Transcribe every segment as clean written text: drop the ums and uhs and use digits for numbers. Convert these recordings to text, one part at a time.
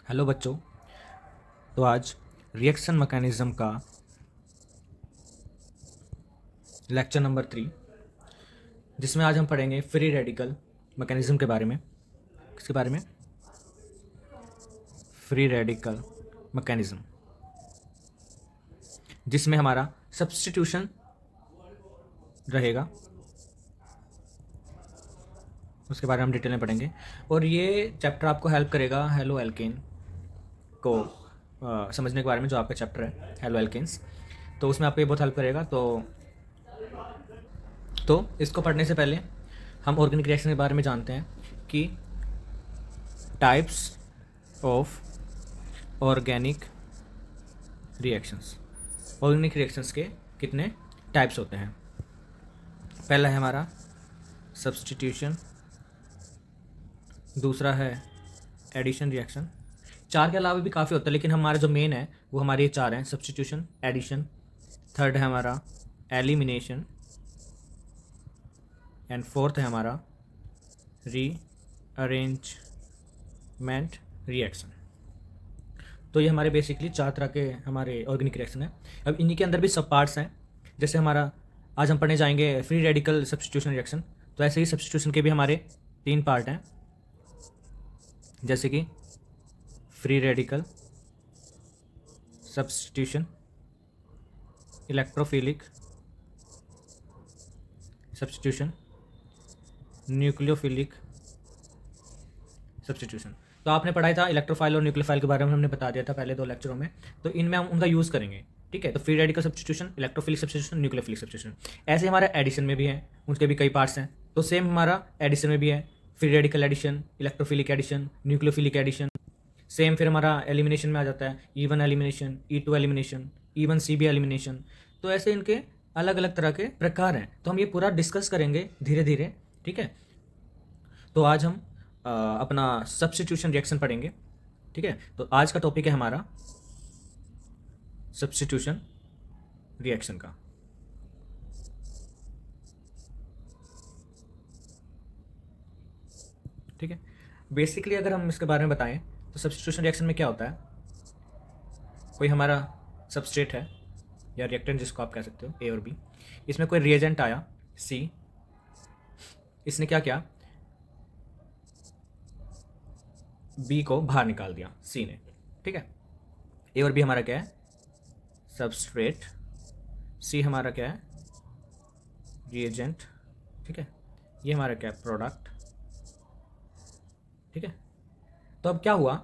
Hello बच्चों। तो आज रिएक्शन मैकेनिज्म का लेक्चर नंबर 3, जिसमें आज हम पढ़ेंगे फ्री रेडिकल मैकेनिज्म के बारे में। किसके बारे में? फ्री रेडिकल मैकेनिज्म, जिसमें हमारा सब्स्टिट्यूशन रहेगा। उसके बारे में हम डिटेल में पढ़ेंगे और ये चैप्टर आपको हेल्प करेगा हेलो एल्केन को समझने के बारे में, जो आपका चैप्टर है हेलो एल्केन्स। तो उसमें आपको ये बहुत हेल्प करेगा। तो इसको पढ़ने से पहले हम ऑर्गेनिक रिएक्शन के बारे में जानते हैं कि types of organic reactions. Organic reactions के कितने टाइप्स होते हैं? पहला है हमारा सब्स्टिट्यूशन, दूसरा है एडिशन रिएक्शन। चार के अलावा भी काफ़ी होता है, लेकिन हमारा जो मेन है वो हमारे ये चार हैं: सब्स्टिट्यूशन, एडिशन, थर्ड है हमारा एलिमिनेशन, एंड फोर्थ है हमारा रीअरेंजमेंट रिएक्शन। तो ये हमारे बेसिकली चार तरह के हमारे ऑर्गेनिक रिएक्शन हैं। अब इन्हीं के अंदर भी सब पार्ट्स हैं। जैसे हमारा आज हम पढ़ने जाएंगे फ्री रेडिकल सब्स्टिट्यूशन रिएक्शन, तो ऐसे ही सब्स्टिट्यूशन के भी हमारे 3 पार्ट हैं, जैसे कि free radical substitution, electrophilic substitution, nucleophilic substitution. तो आपने पढ़ाई था इलेक्ट्रोफाइल और न्यूक्लियोफाइल के बारे में, हमने बता दिया था पहले 2 लेक्चरों में। तो इनमें हम उनका यूज़ करेंगे, ठीक है। तो free radical substitution, electrophilic substitution, nucleophilic substitution. ऐसे हमारा एडिशन में भी है, उनके भी कई पार्ट्स हैं। तो सेम हमारा एडिशन में भी है free radical addition, electrophilic addition, nucleophilic addition. Same फिर हमारा एलिमिनेशन में आ जाता है E1 elimination, E2 elimination, E1 CB elimination. तो ऐसे इनके अलग अलग तरह के प्रकार हैं। तो हम ये पूरा डिस्कस करेंगे धीरे धीरे, ठीक है। तो आज हम अपना सब्स्टिट्यूशन रिएक्शन पढ़ेंगे, ठीक है। तो आज का टॉपिक है हमारा सब्स्टिट्यूशन रिएक्शन का। ठीक है। बेसिकली अगर हम इसके बारे में बताएं तो सब्स्टिट्यूशन रिएक्शन में क्या होता है? कोई हमारा सबस्ट्रेट है या रिएक्टेंट, जिसको आप कह सकते हो A और B। इसमें कोई रिएजेंट आया C, इसने क्या किया? B को बाहर निकाल दिया C ने, ठीक है। A और B हमारा क्या है? सबस्ट्रेट। C हमारा क्या है? रिएजेंट, ठीक है। ये हमारा क्या है? प्रोडक्ट, ठीक है। तो अब क्या हुआ,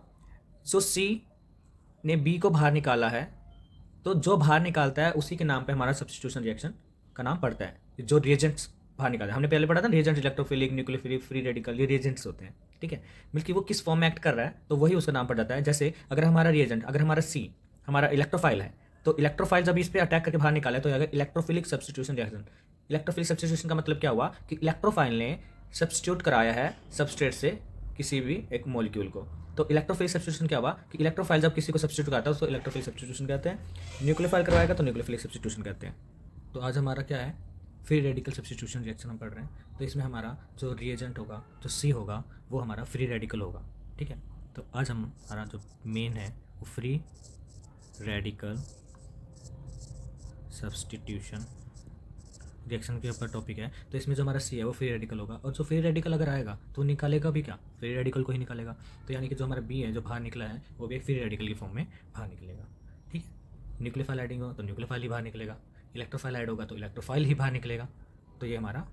जो C ने B को बाहर निकाला है, तो जो बाहर निकालता है उसी के नाम पे हमारा सब्स्टिट्यूशन रिएक्शन का नाम पड़ता है। जो रिएजेंट्स बाहर निकालता है, हमने पहले पढ़ा था reagent, electrophilic, nucleophilic, free radical, ये रिएजेंट्स होते हैं, ठीक है। बल्कि वो किस फॉर्म में एक्ट कर रहा है तो वही उसका नाम पड़ जाता है। जैसे अगर हमारा रिएजेंट, अगर हमारा C हमारा इलेक्ट्रोफाइल है, तो इलेक्ट्रोफाइल जब इस पर अटैक करके बाहर निकाले तो अगर electrophilic substitution reaction. Electrophilic substitution का मतलब क्या हुआ कि इलेक्ट्रोफाइल ने सब्स्टिट्यूट कराया है सबस्ट्रेट से किसी भी एक मॉलिक्यूल को। तो इलेक्ट्रोफिलिक सब्स्टिट्यूशन क्या हुआ कि इलेक्ट्रोफाइल जब किसी को सब्स्टिट्यूट करता है उसको इलेक्ट्रोफिलिक सब्स्टिट्यूशन कहते हैं। न्यूक्लियोफाइल करवाएगा तो न्यूक्लियोफिलिक सब्स्टिट्यूशन कहते हैं। तो आज हमारा क्या है? फ्री रेडिकल सब्स्टिट्यूशन रिएक्शन हम पढ़ रहे हैं। तो इसमें हमारा जो रिएजेंट होगा, जो C होगा, वो हमारा फ्री रेडिकल होगा, ठीक है। तो आज हमारा जो मेन है वो फ्री रेडिकल सब्स्टिट्यूशन रिएक्शन के ऊपर टॉपिक है। तो इसमें जो हमारा C है वो फ्री रेडिकल होगा, और जो फ्री रेडिकल अगर आएगा तो निकालेगा भी क्या? फ्री रेडिकल को ही निकालेगा। तो यानी कि जो हमारा B है जो बाहर निकला है वो भी एक फ्री रेडिकल की फॉर्म में बाहर निकलेगा, ठीक है। न्यूक्लियोफाइल ऐडिंग हो तो न्यूक्लियोफाइल ही बाहर निकलेगा, इलेक्ट्रोफाइल ऐड होगा तो इलेक्ट्रोफाइल ही बाहर निकलेगा। तो ये हमारा,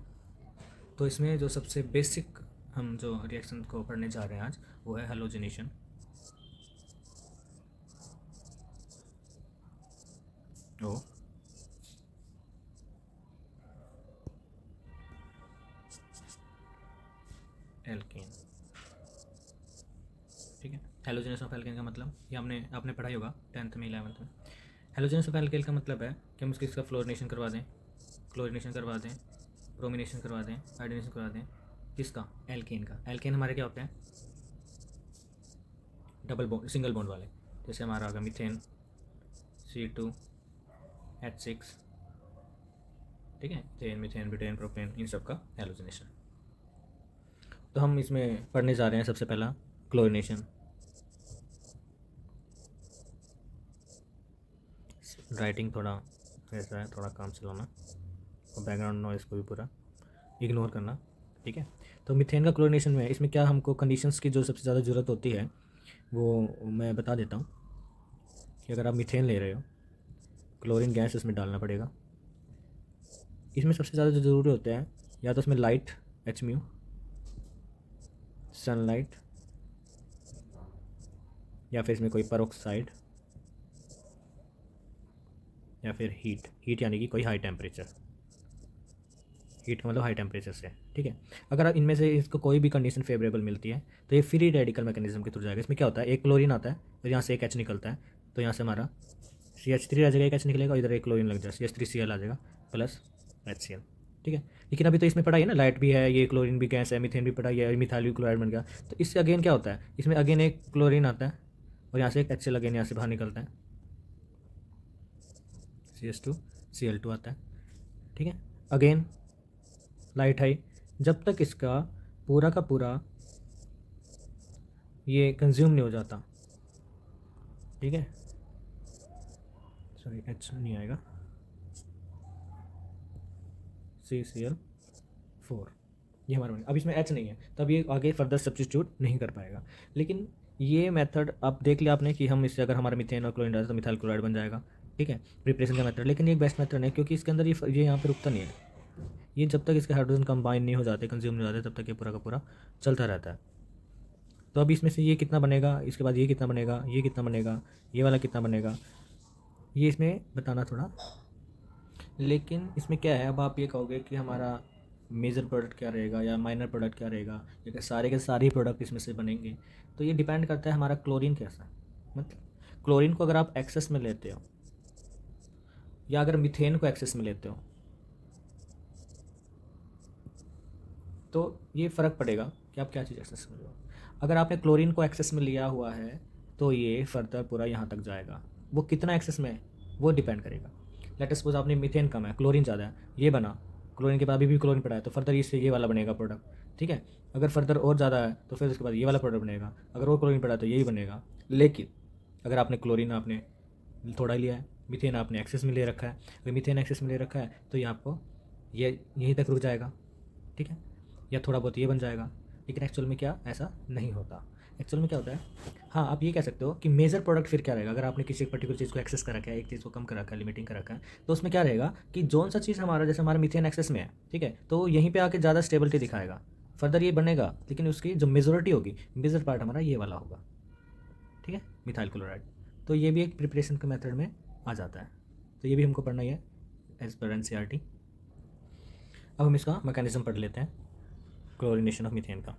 तो इसमें जो सबसे बेसिक हम जो रिएक्शन को पढ़ने जा रहे हैं आज वो है हेलोजिनेशन। ओ एल्केन, ठीक है। हेलोजेनस ऑफ एल्केन का मतलब ये हमने आपने पढ़ाई होगा 10th में 11th में। हेलोजेनस ऑफ एल्केन का मतलब है कि हम इसका फ्लोरिनेशन करवा दें, क्लोरिनेशन करवा दें, ब्रोमिनेशन करवा दें, आयोडीनेशन करवा दें। किसका? एल्केन का। एल्केन हमारे क्या होते हैं? डबल बॉन्ड, सिंगल बॉन्ड वाले। जैसे हमारा होगा मीथेन C2H6, ठीक है। मीथेन, मीथेन, ब्यूटेन, प्रोपेन, इन सब का हेलोजिनेशन। तो हम इसमें पढ़ने जा रहे हैं सबसे पहला क्लोरिनेशन। राइटिंग थोड़ा ऐसा है, थोड़ा काम चलाना और बैकग्राउंड नॉइस को भी पूरा इग्नोर करना, ठीक है। तो मीथेन का क्लोरीनेशन में इसमें क्या हमको कंडीशंस की जो सबसे ज़्यादा ज़रूरत होती है वो मैं बता देता हूँ कि अगर आप मीथेन ले रहे हो, क्लोरीन गैस इसमें डालना पड़ेगा। इसमें सबसे ज़्यादा जो ज़रूरी होते हैं या तो इसमें लाइट एच म्यू, सनलाइट, या फिर इसमें कोई पेरोक्साइड, या फिर हीट यानी कि कोई हाई टेम्परेचर, हीट का मतलब हाई टेम्परेचर से, ठीक है। अगर आप इनमें से इसको कोई भी कंडीशन फेवरेबल मिलती है तो ये फ्री रेडिकल मैकेनिज्म के थ्रू जाएगा। इसमें क्या होता है, एक क्लोरीन आता है और यहाँ से एक एच निकलता है, तो यहाँ से हमारा CH3 आ जाएगा, एक एच निकलेगा और इधर एक क्लोरीन लग जाएगा, CH3Cl आ जाएगा प्लस HCl, ठीक है। लेकिन अभी तो इसमें पढ़ा है ना, लाइट भी है, ये क्लोरीन भी गैस है, मीथेन भी पढ़ा है, मिथाइल भी क्लोराइड बन गया। तो इससे अगेन क्या होता है, इसमें अगेन एक क्लोरीन आता है और यहाँ से एक HCl अगेन यहाँ से बाहर निकलता है, CH2Cl2 आता है, ठीक है। अगेन लाइट है, जब तक इसका पूरा का पूरा ये कंज्यूम नहीं हो जाता, ठीक है। सॉरी एच नहीं आएगा, CCl4 ये हमारा बनेगा। अब इसमें एच नहीं है तब ये आगे फर्दर सब्स्टिट्यूट नहीं कर पाएगा। लेकिन ये मेथड आप देख लिया आपने कि हम इससे अगर हमारा मीथेन और क्लोरीन डालें तो मिथाइल क्लोराइड बन जाएगा, ठीक है, प्रिपरेशन का मेथड। लेकिन ये एक बेस्ट मेथड है क्योंकि इसके अंदर ये यहाँ पे रुकता नहीं है, ये जब तक इसके हाइड्रोजन कंबाइन नहीं हो जाते, कंज्यूम नहीं हो जाते, तब तक ये पूरा का पूरा चलता रहता है। तो अब इसमें से ये कितना बनेगा, इसके बाद ये कितना बनेगा, ये कितना बनेगा, ये वाला कितना बनेगा, ये इसमें बताना थोड़ा। लेकिन इसमें क्या है, अब आप ये कहोगे कि हमारा मेजर प्रोडक्ट क्या रहेगा या माइनर प्रोडक्ट क्या रहेगा, या कि सारे के सारे प्रोडक्ट इसमें से बनेंगे। तो ये डिपेंड करता है हमारा क्लोरीन कैसा है। मतलब क्लोरीन को अगर आप एक्सेस में लेते हो या अगर मीथेन को एक्सेस में लेते हो तो ये फ़र्क पड़ेगा कि आप क्या चीज़ एक्सेस में लो। अगर आपने क्लोरीन को एक्सेस में लिया हुआ है तो ये फर्दर पूरा यहाँ तक जाएगा। वो कितना एक्सेस में है वो डिपेंड करेगा। लेट सपोज आपने मीथेन कम है, क्लोरीन ज़्यादा है, ये बना, क्लोरीन के बाद अभी भी क्लोरीन पड़ा है, तो फर्दर इससे ये वाला बनेगा प्रोडक्ट, ठीक है। अगर फर्दर और ज़्यादा है तो फिर उसके बाद ये वाला प्रोडक्ट बनेगा, अगर और क्लोरीन पड़ा है तो यही बनेगा। लेकिन अगर आपने क्लोरीन आपने थोड़ा लिया है, मीथेन आपने एक्सेस में ले रखा है, अगर मीथेन एक्सेस में ले रखा है तो ये आपको ये यहीं तक रुक जाएगा, ठीक है, या थोड़ा बहुत ये बन जाएगा। लेकिन एक्चुअल में क्या ऐसा नहीं होता। एक्चुअल में क्या होता है, हाँ आप ये कह सकते हो कि मेजर प्रोडक्ट फिर क्या रहेगा। अगर आपने किसी पर्टिकुलर चीज़ को एक्सेस कर रखा है, एक चीज़ को कम कर रखा है, लिमिटिंग कर रखा है, तो उसमें क्या रहेगा कि जोन सा चीज़ हमारा, जैसे हमारा मीथेन एक्सेस में है, ठीक है, तो यहीं पे आके ज़्यादा स्टेबिलिटी दिखाएगा, फर्दर ये बनेगा, लेकिन उसकी जो मेजोरिटी होगी, मेजर पार्ट हमारा ये वाला होगा, ठीक है, मिथाइल क्लोराइड। तो ये भी एक प्रिपरेशन के मेथड में आ जाता है, तो ये भी हमको पढ़ना ही है एज पर NCERT। अब हम इसका मैकेनिज्म पढ़ लेते हैं, क्लोरीनेशन ऑफ मीथेन का।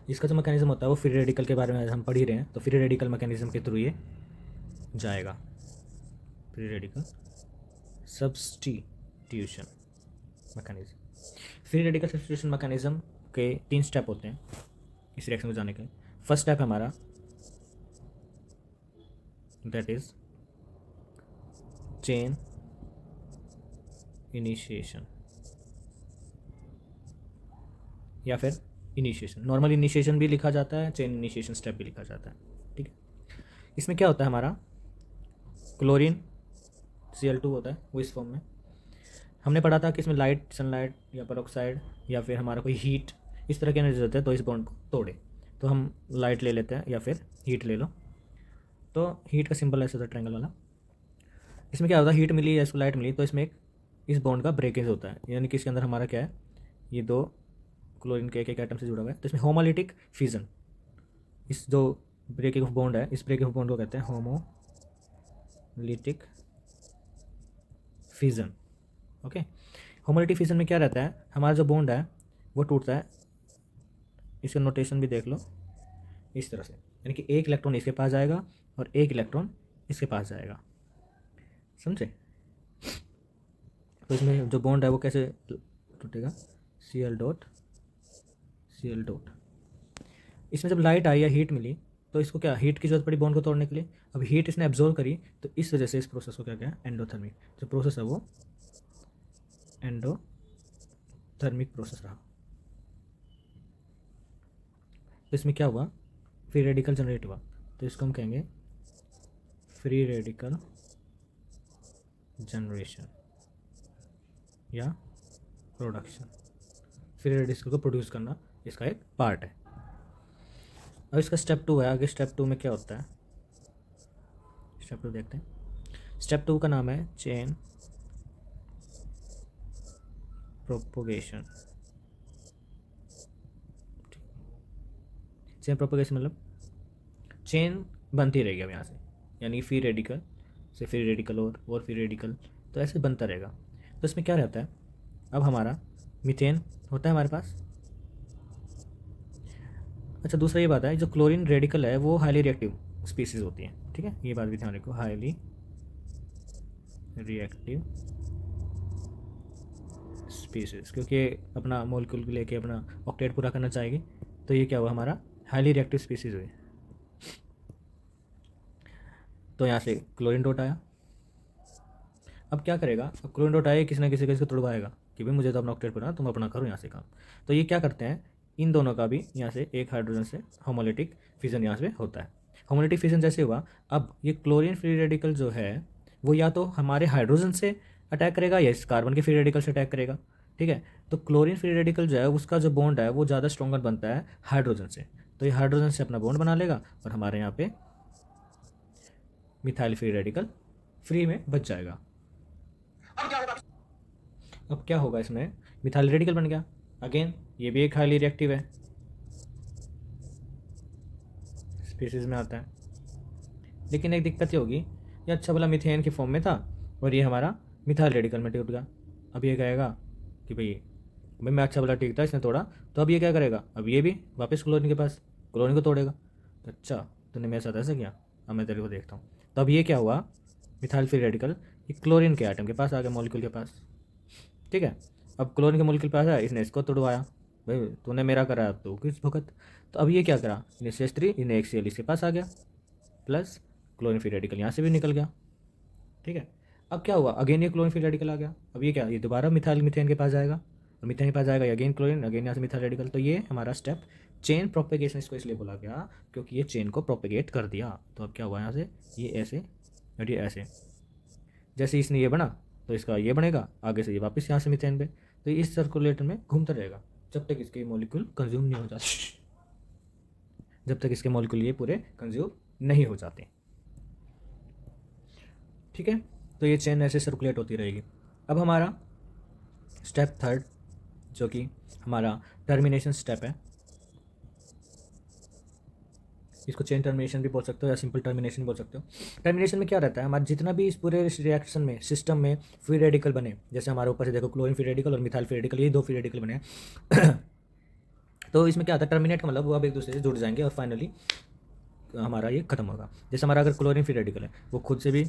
इसका जो मैकेनिज्म होता है वो फ्री रेडिकल के बारे में आज हम पढ़ ही रहे हैं, तो फ्री रेडिकल मैकेनिज्म के थ्रू ये जाएगा। Free radical substitution mechanism. Free radical substitution mechanism के 3 स्टेप होते हैं इस रिएक्शन को जाने के लिए। फर्स्ट स्टेप हमारा दैट इज चेन इनिशिएशन या फिर इनिशिएशन। नॉर्मल इनिशिएशन भी लिखा जाता है, चेन इनिशिएशन स्टेप भी लिखा जाता है, ठीक है। इसमें क्या होता है, हमारा क्लोरीन Cl2 होता है वो इस फॉर्म में। हमने पढ़ा था कि इसमें लाइट, सनलाइट या पेरोक्साइड या फिर हमारा कोई हीट, इस तरह के एनर्जी होते हैं, तो इस बॉन्ड को तोड़े तो हम लाइट ले लेते हैं या फिर हीट ले लो। तो हीट का सिंबल ऐसा होता है ट्रायंगल वाला। इसमें क्या होता है, हीट मिली या इसको लाइट मिली तो इसमें एक इस बॉन्ड का ब्रेकेज होता है, यानी कि इसके अंदर हमारा क्या है, ये 2 क्लोरीन के एक एटम से जुड़ा हुआ है, तो इसमें होमोलिटिक फ्यूजन, इस जो ब्रेकिंग ऑफ बॉन्ड है, इस ब्रेकिंग ऑफ बॉन्ड को कहते हैं homolytic fusion. Okay, homolytic fusion में क्या रहता है, हमारा जो बॉन्ड है वो टूटता है, इसका नोटेशन भी देख लो इस तरह से, यानी कि एक इलेक्ट्रॉन इसके पास जाएगा और एक इलेक्ट्रॉन इसके पास जाएगा, समझे। तो इसमें जो बॉन्ड है वो कैसे टूटेगा, Cl डॉट Cl डॉट। इसमें जब लाइट आई या हीट मिली तो इसको क्या, हीट की जरूरत पड़ी बॉन्ड को तोड़ने के लिए। अब हीट इसने एब्जॉर्व करी तो इस वजह से इस प्रोसेस को क्या गया, एंडोथर्मिक जो प्रोसेस है वो एंडोथर्मिक प्रोसेस रहा। तो इसमें क्या हुआ, फ्री रेडिकल जनरेट हुआ, तो इसको हम कहेंगे फ्री रेडिकल जनरेशन या प्रोडक्शन। फ्री रेडिकल को प्रोड्यूस करना इसका एक पार्ट है। अब इसका स्टेप 2 है, आगे स्टेप 2 में क्या होता है, स्टेप 2 देखते हैं। स्टेप 2 का नाम है चेन प्रोपोगेशन। चेन प्रोपोगेशन मतलब चेन बनती रहेगी अब यहाँ से, यानी फ्री रेडिकल से फ्री रेडिकल और फ्री रेडिकल, तो ऐसे बनता रहेगा। तो इसमें क्या रहता है, अब हमारा मीथेन होता है हमारे पास। अच्छा, दूसरा ये बात है, जो क्लोरीन रेडिकल है वो हाईली रिएक्टिव स्पीसीज होती हैं, ठीक है, ये बात भी ध्यान रखो, हाईली रिएक्टिव स्पीसीज, क्योंकि अपना मोलिक्यूल लेके अपना ऑक्टेट पूरा करना चाहेगी, तो ये क्या हुआ हमारा हाईली रिएक्टिव स्पीसीज हुई। तो यहाँ से क्लोरीन डॉट आया, अब क्या करेगा, अब क्लोरीन डॉट आया, किसी ना किसी को तोड़वाएगा कि भाई मुझे तो अपना ऑक्टेट पूरा, तुम अपना करो यहाँ से काम। तो ये क्या करते हैं, इन दोनों का भी यहाँ से एक हाइड्रोजन से होमोलिटिक फिजन यहाँ से होता है। होमोलिटिक फिजन जैसे हुआ, अब ये क्लोरीन फ्री रेडिकल जो है वो या तो हमारे हाइड्रोजन से अटैक करेगा या इस कार्बन के फ्री रेडिकल से अटैक करेगा, ठीक है। तो क्लोरीन फ्री रेडिकल जो है उसका जो बॉन्ड है वो ज़्यादा स्ट्रॉन्गर बनता है हाइड्रोजन से, तो ये हाइड्रोजन से अपना बॉन्ड बना लेगा और हमारे यहाँ पे मिथाइल फ्री रेडिकल फ्री में बच जाएगा। अब क्या होगा इसमें, मिथाइल रेडिकल बन गया, अगेन ये भी एक हाईली रिएक्टिव है, स्पीसीज में आता है, लेकिन एक दिक्कत ये होगी, ये अच्छा भला मीथेन के फॉर्म में था और ये हमारा मिथाइल रेडिकल में टूट गया। अब ये कहेगा कि भाई मैं अच्छा भला ठीक था, इसने तोड़ा, तो अब ये क्या करेगा, अब ये भी वापस क्लोरीन के पास क्लोरीन को तोड़ेगा। तो अच्छा तूने मेरे साथ ऐसा किया, अब मैं तेरे को देखता हूँ। तो अब ये क्या हुआ, मिथाइल फ्री रेडिकल ये क्लोरीन के आइटम के पास आ गया, मॉलिक्यूल के पास, ठीक है। अब क्लोरीन के मॉलिक्यूल पास आया, इसने इसको तोड़वाया, भाई तूने मेरा करा अब तो किस भुगत। तो अब ये क्या करा, इन्हें CH3 इन्हें HCl इसके पास आ गया, प्लस क्लोरीन फ्री रेडिकल यहाँ से भी निकल गया, ठीक है। अब क्या हुआ, अगेन ये क्लोरीन फ्री रेडिकल आ गया, अब ये क्या, ये दोबारा मिथाइल मीथेन के पास जाएगा, और मीथेन के पास जाएगा अगेन क्लोरीन, अगेन यहाँ से मिथाइल रेडिकल। तो ये हमारा स्टेप चेन प्रोपेगेशन इसको इसलिए बोला गया क्योंकि ये चेन को प्रोपेगेट कर दिया। तो अब क्या हुआ, यहाँ से ये ऐसे और ये ऐसे, जैसे इसने ये बना तो इसका ये बनेगा, आगे से ये वापस यहाँ से मीथेन पे, तो ये इस सर्कुलेटर में घूमता रहेगा जब तक इसके मॉलिक्यूल कंज्यूम नहीं हो जाते, जब तक इसके मॉलिक्यूल ये पूरे कंज्यूम नहीं हो जाते, ठीक है। तो ये चेन ऐसे सर्कुलेट होती रहेगी। अब हमारा स्टेप 3 जो कि हमारा टर्मिनेशन स्टेप है, इसको चेन टर्मिनेशन भी बोल सकते हो या सिंपल टर्मिनेशन बोल सकते हो। टर्मिनेशन में क्या रहता है, हमारा जितना भी इस पूरे रिएक्शन में सिस्टम में फ्री रेडिकल बने, जैसे हमारे ऊपर से देखो क्लोरीन फ्री रेडिकल और मिथाइल फ्री रेडिकल, ये 2 फ्री रेडिकल बने हैं तो इसमें क्या आता है, टर्मिनेट का मतलब वो अब एक दूसरे से जुड़ जाएंगे और फाइनली हमारा ये खत्म होगा। जैसे हमारा अगर क्लोरीन फ्री रेडिकल है वो खुद से भी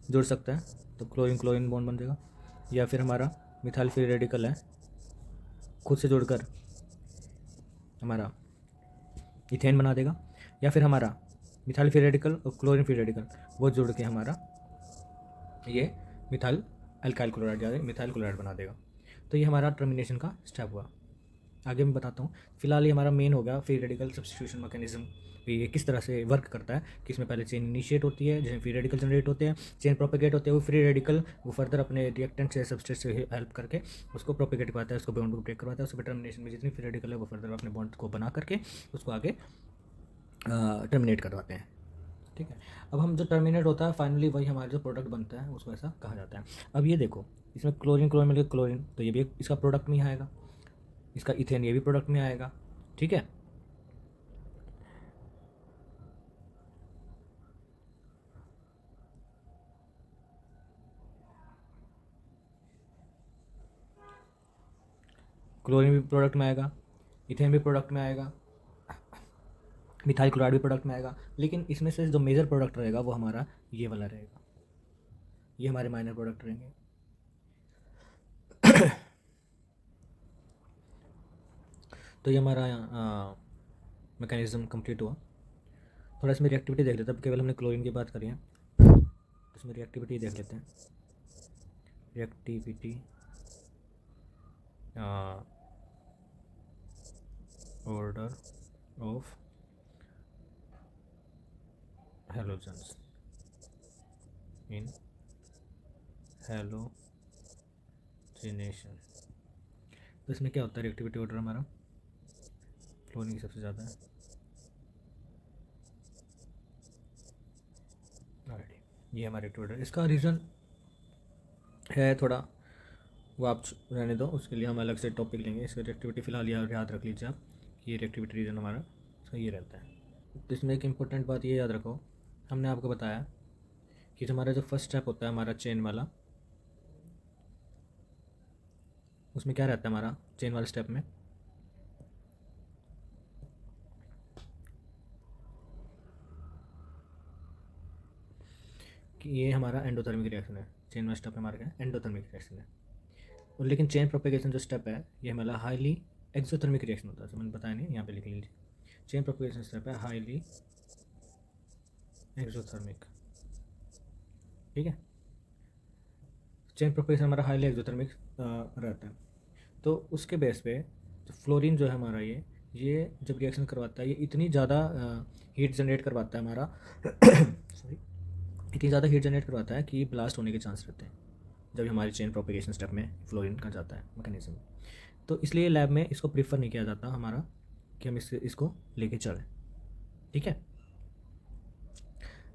जुड़ सकता है, तो क्लोरीन क्लोरीन बॉन्ड बन जाएगा, या फिर हमारा मिथाइल फ्री रेडिकल है खुद से जुड़कर हमारा इथेन बना देगा, या फिर हमारा मिथाइल फ्री रेडिकल और क्लोरीन फ्री रेडिकल वो जुड़ के हमारा ये मिथाइल अल्काइल क्लोराइड या मिथाइल क्लोराइड बना देगा। तो ये हमारा टर्मिनेशन का स्टेप हुआ। आगे मैं बताता हूँ, फिलहाल ये हमारा मेन हो गया फ्री रेडिकल सब्स्टिट्यूशन मैकेनिज्म, ये किस तरह से वर्क करता है कि इसमें पहले चेन इनिशिएट होती है जिसमें फ्री रेडिकल जनरेट होते हैं, चेन प्रोपेगेट होते हैं, वो फ्री रेडिकल वो फर्दर अपने रिएक्टेंट से सबस्ट्रेट से हेल्प करके उसको प्रोपेगेट करवाता है, उसको बॉन्ड को ब्रेक करवाता है, उसके टर्मिनेशन में जितनी फ्री रेडिकल है वो फर्दर अपने बॉन्ड को बना करके उसको आगे टर्मिनेट करवाते हैं, ठीक है। अब हम जो टर्मिनेट होता है फाइनली वही हमारा जो प्रोडक्ट बनता है उसको ऐसा कहा जाता है। अब ये देखो इसमें क्लोरीन क्लोरीन मिलकर क्लोरीन, तो ये भी इसका प्रोडक्ट में ही आएगा, इसका इथेन ये भी प्रोडक्ट में आएगा, ठीक है। क्लोरीन भी प्रोडक्ट में आएगा, इथेन भी प्रोडक्ट में आएगा, मिथाइल क्लोराइड भी प्रोडक्ट में आएगा, लेकिन इसमें से जो मेजर प्रोडक्ट रहेगा वो हमारा ये वाला रहेगा, ये हमारे माइनर प्रोडक्ट रहेंगे। तो ये हमारा मैकेनिज्म कंप्लीट हुआ। थोड़ा इसमें रिएक्टिविटी देख लेते हैं, अब केवल हमने क्लोरीन की बात करी है, तो इसमें रिएक्टिविटी देख लेते हैं। Reactivity order of halogens in halogenation. तो इसमें क्या होता है, रिएक्टिविटी ऑर्डर हमारा फ्लोरीन की सबसे ज़्यादा है। ऑलरेडी ये हमारा रिएक्टिविटी ऑर्डर, इसका रीज़न है थोड़ा, वो आप रहने दो, उसके लिए हम अलग से टॉपिक लेंगे। इसका रिएक्टिविटी फ़िलहाल याद रख लीजिए आप कि ये रिएक्टिविटी रीज़न हमारा सही रहता है। तो इसमें एक इम्पोर्टेंट बात ये याद रखो, हमने आपको बताया कि हमारा जो फर्स्ट स्टेप होता है हमारा चेन वाला, उसमें क्या रहता है हमारा चेन वाले स्टेप में, कि ये हमारा एंडोथर्मिक रिएक्शन है। चेन वाला स्टेप हमारा क्या है, एंडोथर्मिक रिएक्शन है। और लेकिन चेन प्रोपेगेशन जो स्टेप है ये हमारा हाईली एक्सोथर्मिक रिएक्शन होता है। तो मैंने बताया नहीं, यहाँ पे लिख लीजिए, चेन प्रोपेगेशन स्टेप है हाईली एक्सोथर्मिक। ठीक है, चेन प्रोपेगेशन हमारा हाईली एक्सोथर्मिक रहता है। तो उसके बेस पे तो फ्लोरीन जो है हमारा, ये जब रिएक्शन करवाता है ये इतनी ज़्यादा हीट जनरेट करवाता है हमारा सॉरी, इतनी ज़्यादा हीट जनरेट करवाता है कि ब्लास्ट होने के चांस रहते हैं जब हमारी चेन प्रोपेगेशन स्टेप में फ्लोरीन का जाता है मैकेनिज्म। तो इसलिए लैब में इसको प्रीफर नहीं किया जाता हमारा कि हम इसको लेके चलें। ठीक है,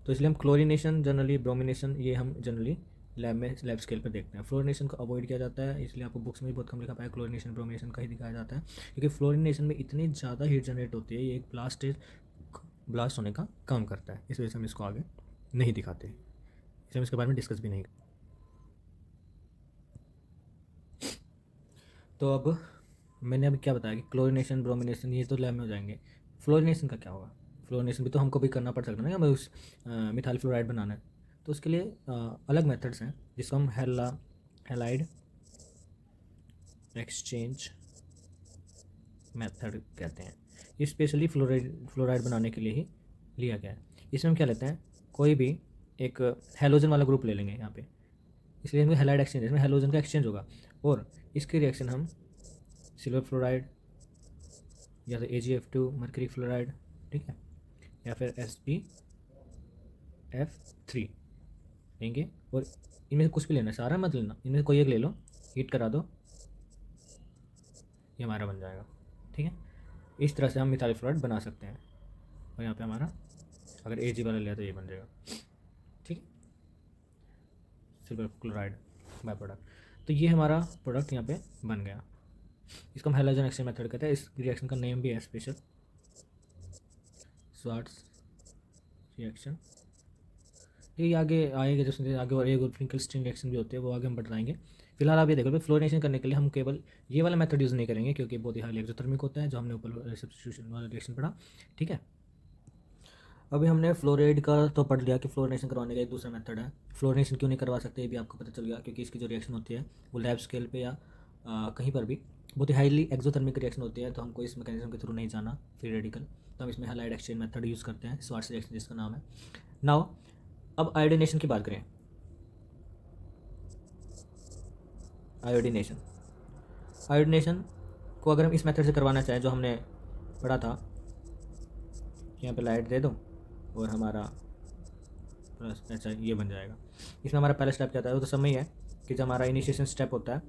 तो इसलिए हम क्लोरीनेशन जनरली, ब्रोमिनेशन ये हम जनरली लैब में लैब स्केल पर देखते हैं। फ्लोरिनेशन को अवॉइड किया जाता है, इसलिए आपको बुक्स में भी बहुत कम लिखा पाया क्लोरिनेशन ब्रोमिनेशन का ही दिखाया जाता है, क्योंकि फ्लोरिनेशन में इतनी ज़्यादा हीट जनरेट होती है, ये एक ब्लास्ट होने का काम करता है। इस वजह से हम इसको आगे नहीं दिखाते, इसलिए हम इसके बारे में डिस्कस भी नहीं। तो अब मैंने अभी क्या बताया कि क्लोरिनेशन ब्रोमिनेशन ये तो लैब में हो जाएंगे, फ्लोरिनेशन का क्या होगा। फ्लोरिनेशन भी तो हमको भी करना पड़ सकता है ना, हमें उस मिथाइल फ्लोराइड बनाना है, तो उसके लिए अलग मेथड्स हैं जिसको हम हैलाइड एक्सचेंज मेथड कहते हैं। ये स्पेशली फ्लोराइड बनाने के लिए ही लिया गया है। इसमें हम क्या लेते हैं, कोई भी एक हेलोजन वाला ग्रुप ले लेंगे यहाँ पे, इसलिए हमें हैलाइड एक्सचेंज, इसमें हेलोजन का एक्सचेंज होगा और इसकी रिएक्शन हम सिल्वर फ्लोराइड या तो AgF2 मर्करी फ्लोराइड, ठीक है, या फिर SbF3 लेंगे। और इनमें से कुछ भी लेना, सारा मत लेना, इनमें से कोई एक ले लो, हीट करा दो, ये हमारा बन जाएगा। ठीक है, इस तरह से हम मिथाइल फ्लोराइड बना सकते हैं। और यहाँ पे हमारा अगर Ag वाला लिया तो ये बन जाएगा। ठीक है, सिल्वर क्लोराइड बाय प्रोडक्ट। तो ये हमारा प्रोडक्ट यहाँ पे बन गया। इसको हम हैलोजन एक्सचेंज मेथड कहते हैं। इस रिएक्शन का नेम भी है स्पेशल, स्वार्ट्स रिएक्शन। ये आगे आएगा, जैसे आगे और एक फिंकलस्टीन रिएक्शन भी होते हैं, वो आगे हम बताएंगे। फिलहाल आप ये देखो, फ्लोरिनेशन करने के लिए हम केवल ये वाला मेथड यूज़ नहीं करेंगे, क्योंकि बहुत ही हाईली एक्सोथर्मिक होता है, जो हमने ऊपर सब्स्टिट्यूशन वाला रिएक्शन पढ़ा। ठीक है, अभी हमने फ्लोराइड का तो पढ़ लिया कि फ्लोरिनेशन करवाने का एक दूसरा मेथड है। फ्लोरिनेशन क्यों नहीं करवा सकते ये भी आपको पता चल गया, क्योंकि इसकी जो रिएक्शन होती है वो लैब स्केल पे या कहीं पर भी बहुत ही हाईली एक्सोथर्मिक रिएक्शन होती है, तो हमको इस मैकेनिज्म के थ्रू नहीं जाना फ्री रेडिकल, तो हम इसमें हैलाइड एक्सचेंज मेथड यूज़ करते हैं, स्वार्ट्स रिएक्शन जिसका नाम है। नाउ अब आयोडीनेशन की बात करें। आयोडीनेशन आयोडीनेशन को अगर हम इस मेथड से करवाना चाहें जो हमने पढ़ा था, यहाँ पे लाइट दे दो और हमारा प्लस ऐसा ये बन जाएगा। इसमें हमारा पहला स्टेप क्या था, वो तो समय ही है कि जो हमारा इनिशिएशन स्टेप होता है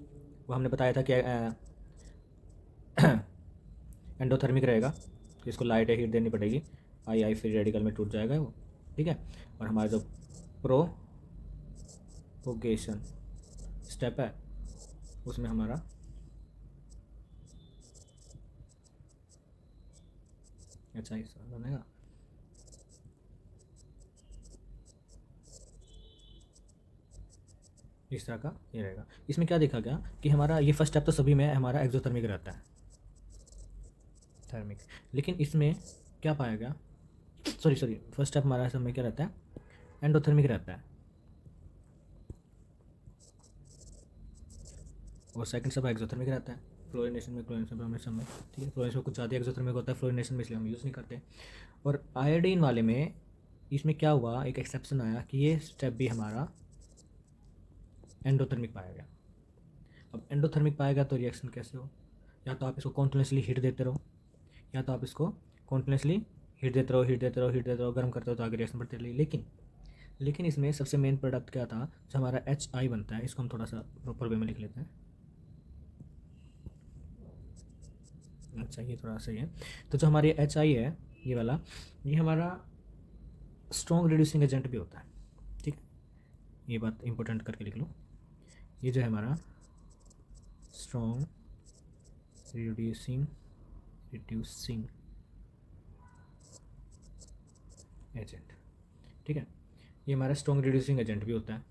वो हमने बताया था कि एंडोथर्मिक रहेगा, तो इसको लाइट हीट देनी पड़ेगी, आई फ्री रेडिकल में टूट जाएगा वो। ठीक है, और हमारा जो प्रोपोगेशन स्टेप है उसमें हमारा अच्छा हिस्सा बनेगा। इस तरह का ये रहेगा। इसमें क्या देखा गया कि हमारा ये फर्स्ट स्टेप तो सभी में हमारा एक्सोथर्मिक रहता है, थर्मिक, लेकिन इसमें क्या पाया गया, सॉरी फर्स्ट स्टेप हमारा सब में क्या रहता है, एंडोथर्मिक रहता है, और सेकंड स्टेप एक्सोथर्मिक रहता है। फ्लोरिनेशन में, क्लोरिनेशन में, ठीक है, फ्लोरिनेशन में कुछ ज़्यादा एक्सोथर्मिक होता है फ्लोरिनेशन में, इसलिए हम यूज़ नहीं करते। और आयोडीन वाले में इसमें क्या हुआ, एक एक्सेप्शन आया कि ये स्टेप भी हमारा एंडोथर्मिक पाया गया। अब एंडोथर्मिक पाया गया तो रिएक्शन कैसे हो, या तो आप इसको कॉन्टिन्यूसली हीट देते रहो, या तो आप इसको कॉन्टिन्यूसली हीट देते रहो, हीट देते रहो, हीट देते रहो, गर्म करते हो तो आगे रिएक्शन बढ़ती रही। लेकिन इसमें सबसे मेन प्रोडक्ट क्या था, जो हमारा HI बनता है, इसको हम थोड़ा सा प्रॉपर वे में लिख लेते हैं। अच्छा, ये थोड़ा सही है। तो जो हमारी HI है, ये वाला, ये हमारा स्ट्रॉन्ग रिड्यूसिंग एजेंट भी होता है। ठीक है, ये बात इंपॉर्टेंट करके लिख लो। ये जो है हमारा स्ट्रॉन्ग रिड्यूसिंग एजेंट, ठीक है, ये हमारा स्ट्रॉन्ग रिड्यूसिंग एजेंट भी होता है।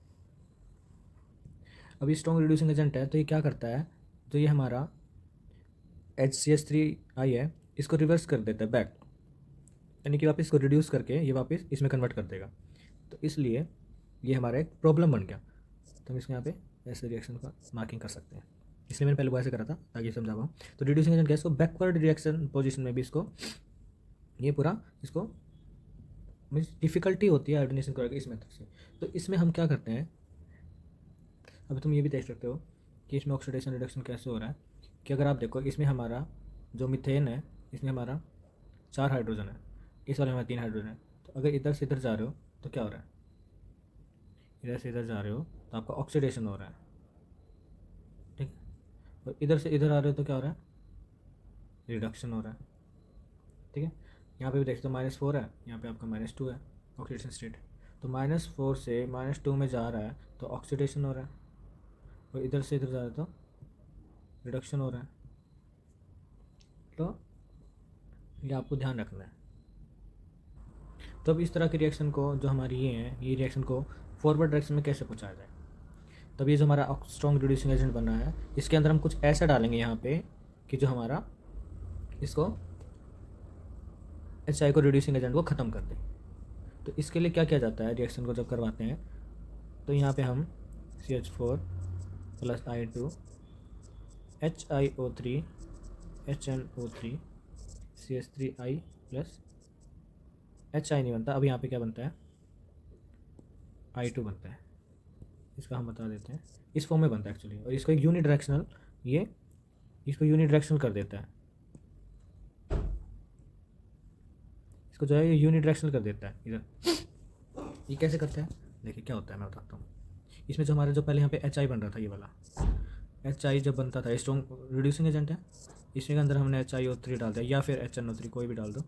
अब ये स्ट्रॉन्ग रिड्यूसिंग एजेंट है तो ये क्या करता है, तो ये हमारा HCH3I है, इसको रिवर्स कर देता है बैक, यानी कि वापस इसको रिड्यूस करके ये वापस इसमें कन्वर्ट कर देगा। तो इसलिए ये हमारा एक प्रॉब्लम बन गया। तो हम इसको यहाँ पे ऐसे रिएक्शन का मार्किंग कर सकते हैं, इसलिए मैंने पहले वो ऐसे करा था ताकि समझा पाऊँ। तो रिड्यूसिंग एजेंट गैस को बैकवर्ड रिएक्शन पोजीशन में भी इसको ये पूरा इसको मीन्स डिफ़िकल्टी होती है आयोडीनेशन करके इस मेथड से। तो इसमें हम क्या करते हैं, अभी तुम ये भी देख सकते हो कि इसमें ऑक्सीडेशन रिडक्शन कैसे हो रहा है, कि अगर आप देखो इसमें हमारा जो मीथेन है, इसमें हमारा 4 हाइड्रोजन है, इस वाले में 3 हाइड्रोजन है। तो अगर इधर से इधर जा रहे हो तो क्या हो रहा है, इधर से इधर जा रहे हो तो आपका ऑक्सीडेशन हो रहा है, ठीक है। और इधर से इधर आ रहे हो तो क्या हो रहा है, रिडक्शन हो रहा है, ठीक है। यहाँ पे भी देखते हो -4 है, यहाँ पे आपका -2 है ऑक्सीडेशन स्टेट। तो -4 से -2 में जा रहा है तो ऑक्सीडेशन हो रहा है, और इधर से इधर जा रहा है तो रिडक्शन हो रहा है। तो ये आपको ध्यान रखना है। तो अब इस तरह के रिएक्शन को जो हमारी ये है, ये रिएक्शन को फॉरवर्ड डायरेक्शन में कैसे पहुँचाया जाए। तब ये जो हमारा स्ट्रॉन्ग रिड्यूसिंग एजेंट बना है, इसके अंदर हम कुछ ऐसा डालेंगे यहाँ पे कि जो हमारा इसको HI को रिड्यूसिंग एजेंट को ख़त्म कर दे। तो इसके लिए क्या किया जाता है, रिएक्शन को जब करवाते हैं तो यहाँ पे हम CH4 + I2 HiO3 HNO3 CH3I + HI नहीं बनता, अब यहाँ पे क्या बनता है, I2 बनता है। इसका हम बता देते हैं, इस फॉर्म में बनता है एक्चुअली, और इसको एक यूनिडायरेक्शनल, ये इसको यूनिडायरेक्शनल कर देता है, इसको जो है ये यूनिडायरेक्शनल कर देता है इधर। ये कैसे करता है, देखिए क्या होता है मैं बताता हूँ। इसमें जो हमारे जो पहले यहाँ पे HI बन रहा था, ये वाला HI जब बनता था, स्ट्रॉन्ग रिड्यूसिंग एजेंट है, इसके अंदर हमने HiO3 डाल दिया या फिर HNO3 कोई भी डाल दो,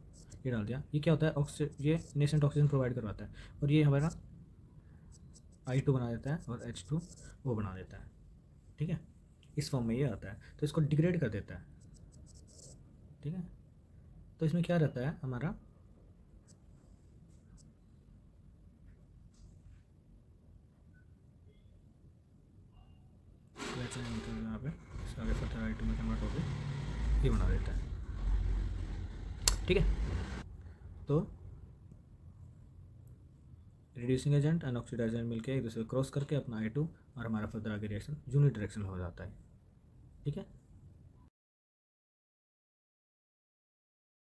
ये डाल दिया। ये क्या होता है, ये नेसेंट ऑक्सीजन प्रोवाइड करवाता है, और ये हमारा I2 बना देता है और H2 वो बना देता है, ठीक है। इस फॉर्म में ये आता है, तो इसको डिग्रेड कर देता है, ठीक है। तो इसमें क्या रहता है हमारा, यहाँ पे इसका आगे फर्दर I2 में कन्वर्ट होकर ये बना देता है, ठीक है। तो रिड्यूसिंग एजेंट एंड ऑक्सीडाइजर मिलके एक दूसरे को क्रॉस करके अपना I2 और हमारा फर्दर आगे रिएक्शन यूनिट डायरेक्शन हो जाता है, ठीक है।